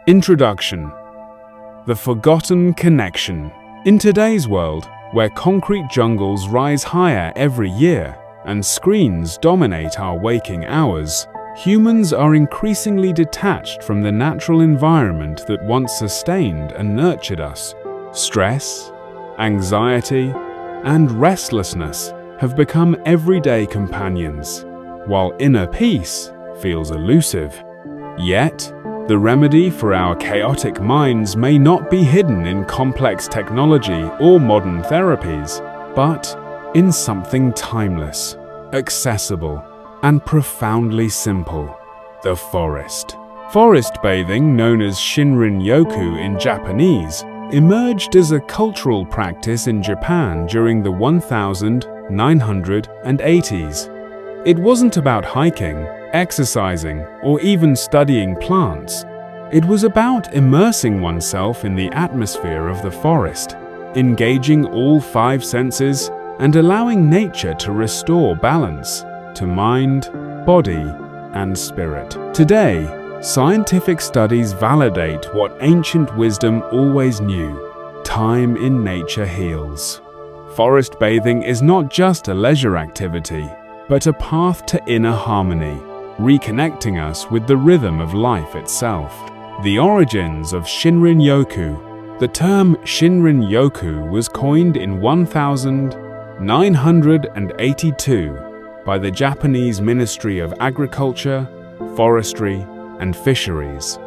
Introduction. The forgotten connection. In today's world, where concrete jungles rise higher every year and screens dominate our waking hours, humans are increasingly detached from the natural environment that once sustained and nurtured us. Stress, anxiety, and restlessness have become everyday companions, while inner peace feels elusive. Yet, the remedy for our chaotic minds may not be hidden in complex technology or modern therapies, but in something timeless, accessible, and profoundly simple: the forest. Forest bathing, known as Shinrin-Yoku in Japanese, emerged as a cultural practice in Japan during the 1980s. It wasn't about hiking, exercising, or even studying plants. It was about immersing oneself in the atmosphere of the forest, engaging all five senses, and allowing nature to restore balance to mind, body, and spirit. Today, scientific studies validate what ancient wisdom always knew: time in nature heals. Forest bathing is not just a leisure activity, but a path to inner harmony, reconnecting us with the rhythm of life itself. The origins of Shinrin-Yoku. The term Shinrin-Yoku was coined in 1982 by the Japanese Ministry of Agriculture, Forestry, and Fisheries.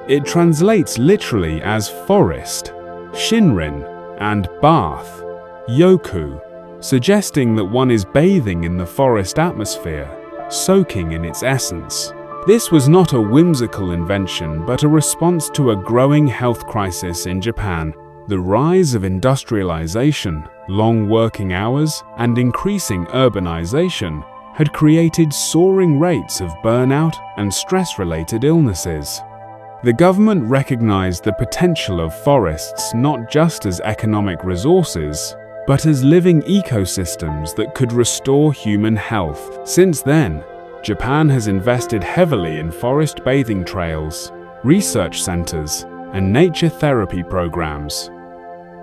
It translates literally as forest, Shinrin, and bath, Yoku, suggesting that one is bathing in the forest atmosphere, soaking in its essence. This was not a whimsical invention, but a response to a growing health crisis in Japan. The rise of industrialization, long working hours, and increasing urbanization had created soaring rates of burnout and stress-related illnesses. The government recognized the potential of forests not just as economic resources, but as living ecosystems that could restore human health. Since then, Japan has invested heavily in forest bathing trails, research centers, and nature therapy programs.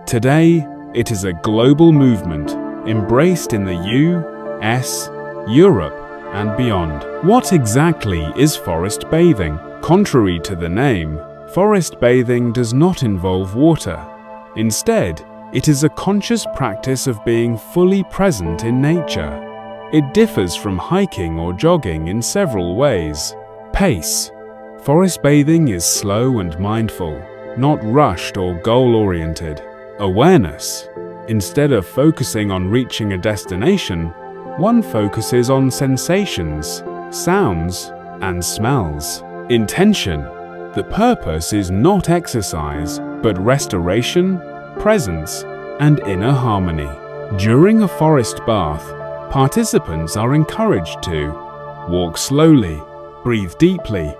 Today, it is a global movement embraced in the US, Europe, and beyond. What exactly is forest bathing? Contrary to the name, forest bathing does not involve water. Instead, it is a conscious practice of being fully present in nature. It differs from hiking or jogging in several ways. Pace. Forest bathing is slow and mindful, not rushed or goal-oriented. Awareness. Instead of focusing on reaching a destination, one focuses on sensations, sounds, and smells. Intention. The purpose is not exercise, but restoration, presence, and inner harmony. During a forest bath, participants are encouraged to walk slowly, breathe deeply,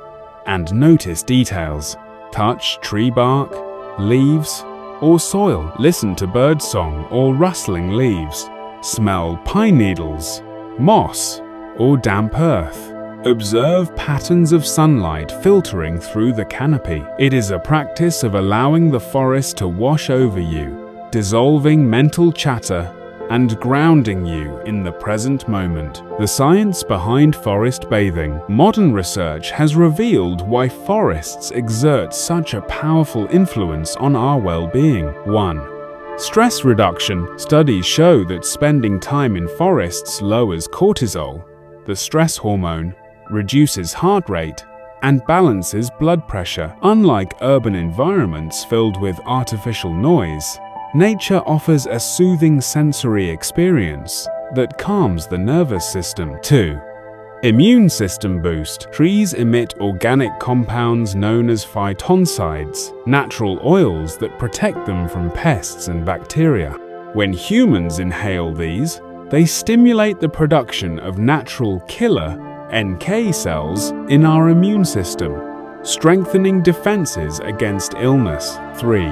and notice details. Touch tree bark, leaves, or soil. Listen to birdsong or rustling leaves. Smell pine needles, moss, or damp earth. Observe patterns of sunlight filtering through the canopy. It is a practice of allowing the forest to wash over you, dissolving mental chatter and grounding you in the present moment. The science behind forest bathing. Modern research has revealed why forests exert such a powerful influence on our well-being. 1. Stress reduction. Studies show that spending time in forests lowers cortisol, the stress hormone, reduces heart rate, and balances blood pressure. Unlike urban environments filled with artificial noise, nature offers a soothing sensory experience that calms the nervous system. 2. Immune system boost. Trees emit organic compounds known as phytoncides, natural oils that protect them from pests and bacteria. When humans inhale these, they stimulate the production of natural killer NK cells in our immune system, strengthening defenses against illness. 3.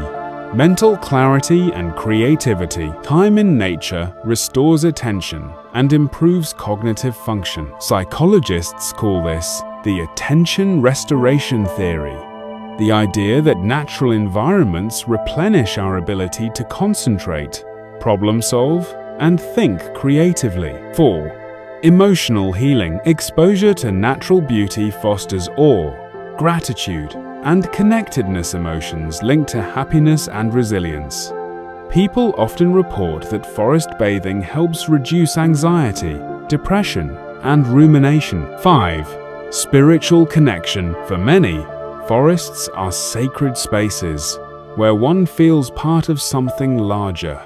Mental clarity and creativity. Time in nature restores attention and improves cognitive function. Psychologists call this the attention restoration theory. The idea that natural environments replenish our ability to concentrate, problem solve, and think creatively. 4. Emotional healing. Exposure to natural beauty fosters awe, gratitude, and connectedness, emotions linked to happiness and resilience. People often report that forest bathing helps reduce anxiety, depression, and rumination. 5. Spiritual connection. For many, forests are sacred spaces where one feels part of something larger.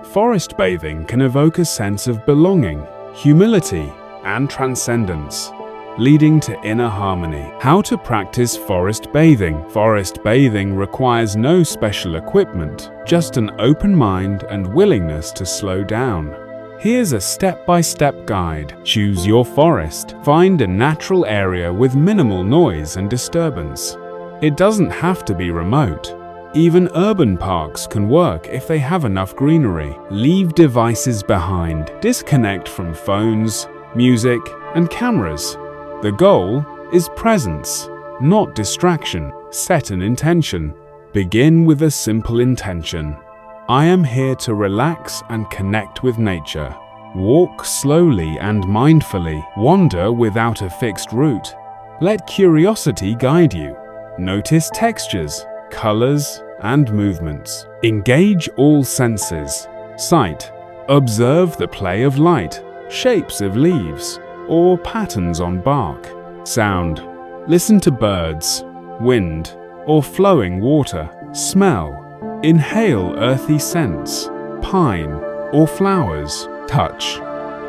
Forest bathing can evoke a sense of belonging, humility, and transcendence, leading to inner harmony. How to practice forest bathing. Forest bathing requires no special equipment, just an open mind and willingness to slow down. Here's a step-by-step guide. Choose your forest. Find a natural area with minimal noise and disturbance. It doesn't have to be remote. Even urban parks can work if they have enough greenery. Leave devices behind. Disconnect from phones, music, and cameras. The goal is presence, not distraction. Set an intention. Begin with a simple intention. I am here to relax and connect with nature. Walk slowly and mindfully. Wander without a fixed route. Let curiosity guide you. Notice textures, colors, and movements. Engage all senses. Sight. Observe the play of light, shapes of leaves, or patterns on bark. Sound. Listen to birds, wind, or flowing water. Smell. Inhale earthy scents, pine, or flowers. Touch.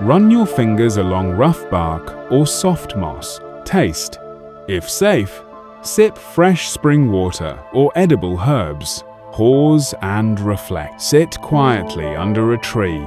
Run your fingers along rough bark or soft moss. Taste. If safe, sip fresh spring water or edible herbs. Pause and reflect. Sit quietly under a tree.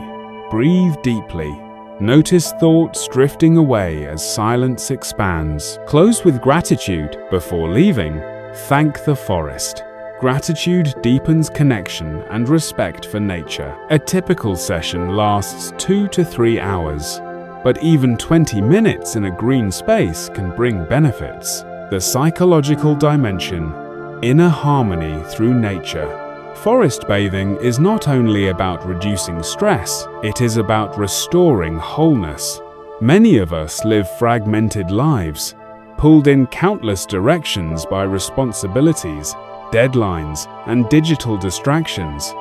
Breathe deeply. Notice thoughts drifting away as silence expands. Close with gratitude. Before leaving, thank the forest. Gratitude deepens connection and respect for nature. A typical session lasts 2 to 3 hours, but even 20 minutes in a green space can bring benefits. The psychological dimension, inner harmony through nature. Forest bathing is not only about reducing stress, it is about restoring wholeness. Many of us live fragmented lives, pulled in countless directions by responsibilities, deadlines, and digital distractions.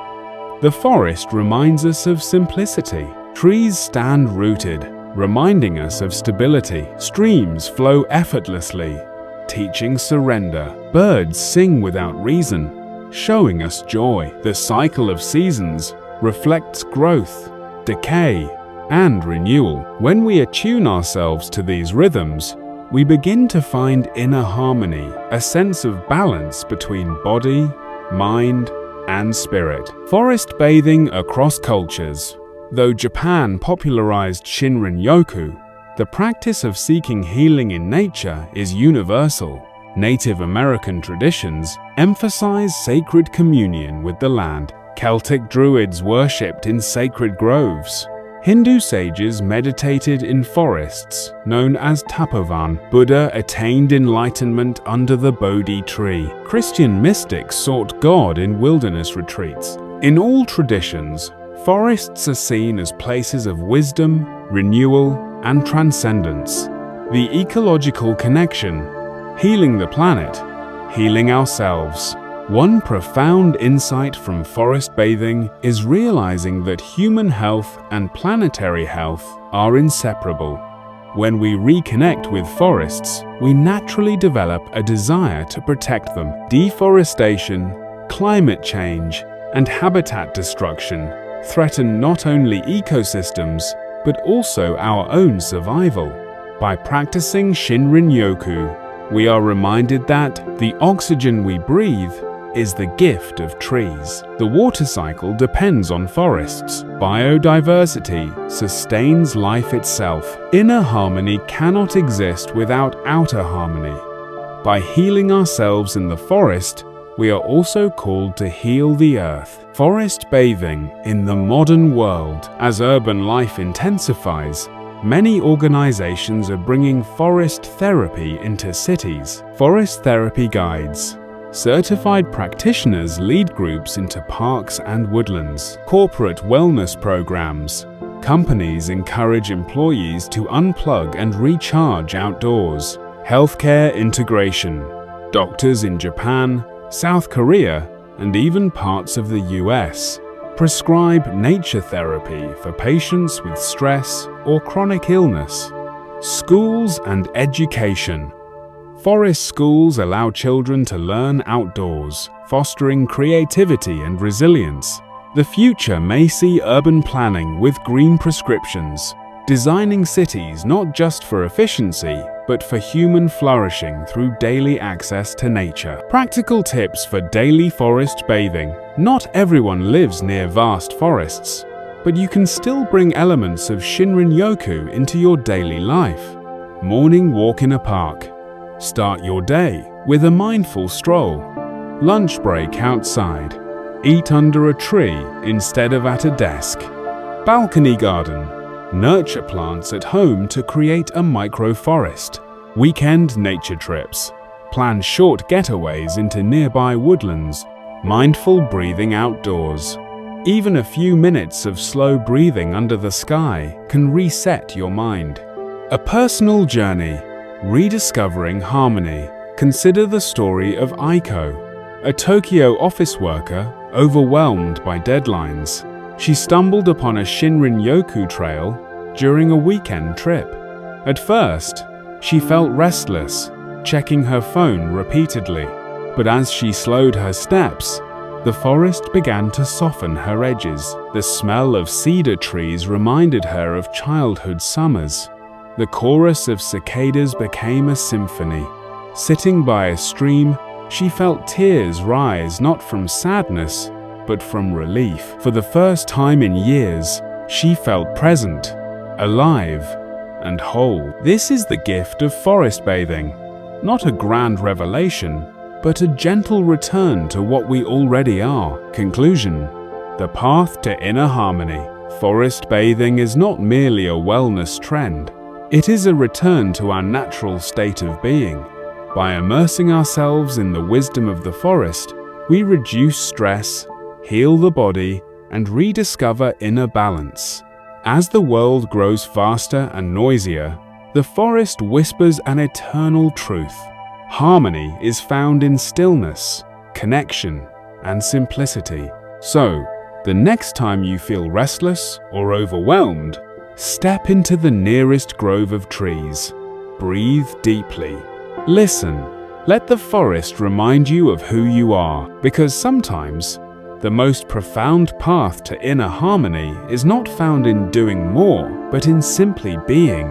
The forest reminds us of simplicity. Trees stand rooted, reminding us of stability. Streams flow effortlessly, teaching surrender. Birds sing without reason, showing us joy. The cycle of seasons reflects growth, decay, and renewal. When we attune ourselves to these rhythms, we begin to find inner harmony, a sense of balance between body, mind, and spirit. Forest bathing across cultures. Though Japan popularized Shinrin-Yoku, the practice of seeking healing in nature is universal. Native American traditions emphasize sacred communion with the land. Celtic druids worshipped in sacred groves. Hindu sages meditated in forests, known as tapovan. Buddha attained enlightenment under the Bodhi tree. Christian mystics sought God in wilderness retreats. In all traditions, forests are seen as places of wisdom, renewal, and transcendence. The ecological connection, healing the planet, healing ourselves. One profound insight from forest bathing is realizing that human health and planetary health are inseparable. When we reconnect with forests, we naturally develop a desire to protect them. Deforestation, climate change, and habitat destruction threaten not only ecosystems, but also our own survival. By practicing Shinrin-Yoku, we are reminded that the oxygen we breathe is the gift of trees. The water cycle depends on forests. Biodiversity sustains life itself. Inner harmony cannot exist without outer harmony. By healing ourselves in the forest, we are also called to heal the earth. Forest bathing in the modern world. As urban life intensifies, many organizations are bringing forest therapy into cities. Forest therapy guides. Certified practitioners lead groups into parks and woodlands. Corporate wellness programs. Companies encourage employees to unplug and recharge outdoors. Healthcare integration. Doctors in Japan, South Korea, and even parts of the US prescribe nature therapy for patients with stress or chronic illness. Schools and education. Forest schools allow children to learn outdoors, fostering creativity and resilience. The future may see urban planning with green prescriptions, designing cities not just for efficiency, but for human flourishing through daily access to nature. Practical tips for daily forest bathing. Not everyone lives near vast forests, but you can still bring elements of Shinrin-Yoku into your daily life. Morning walk in a park. Start your day with a mindful stroll. Lunch break outside. Eat under a tree instead of at a desk. Balcony garden. Nurture plants at home to create a microforest. Weekend nature trips. Plan short getaways into nearby woodlands. Mindful breathing outdoors. Even a few minutes of slow breathing under the sky can reset your mind. A personal journey. Rediscovering harmony. Consider the story of Aiko, a Tokyo office worker overwhelmed by deadlines. She stumbled upon a Shinrin-Yoku trail during a weekend trip. At first, she felt restless, checking her phone repeatedly. But as she slowed her steps, the forest began to soften her edges. The smell of cedar trees reminded her of childhood summers. The chorus of cicadas became a symphony. Sitting by a stream, she felt tears rise not from sadness, but from relief. For the first time in years, she felt present, alive, and whole. This is the gift of forest bathing. Not a grand revelation, but a gentle return to what we already are. Conclusion: the path to inner harmony. Forest bathing is not merely a wellness trend. It is a return to our natural state of being. By immersing ourselves in the wisdom of the forest, we reduce stress, heal the body, and rediscover inner balance. As the world grows faster and noisier, the forest whispers an eternal truth. Harmony is found in stillness, connection, and simplicity. So, the next time you feel restless or overwhelmed, step into the nearest grove of trees. Breathe deeply. Listen. Let the forest remind you of who you are, because sometimes the most profound path to inner harmony is not found in doing more, but in simply being.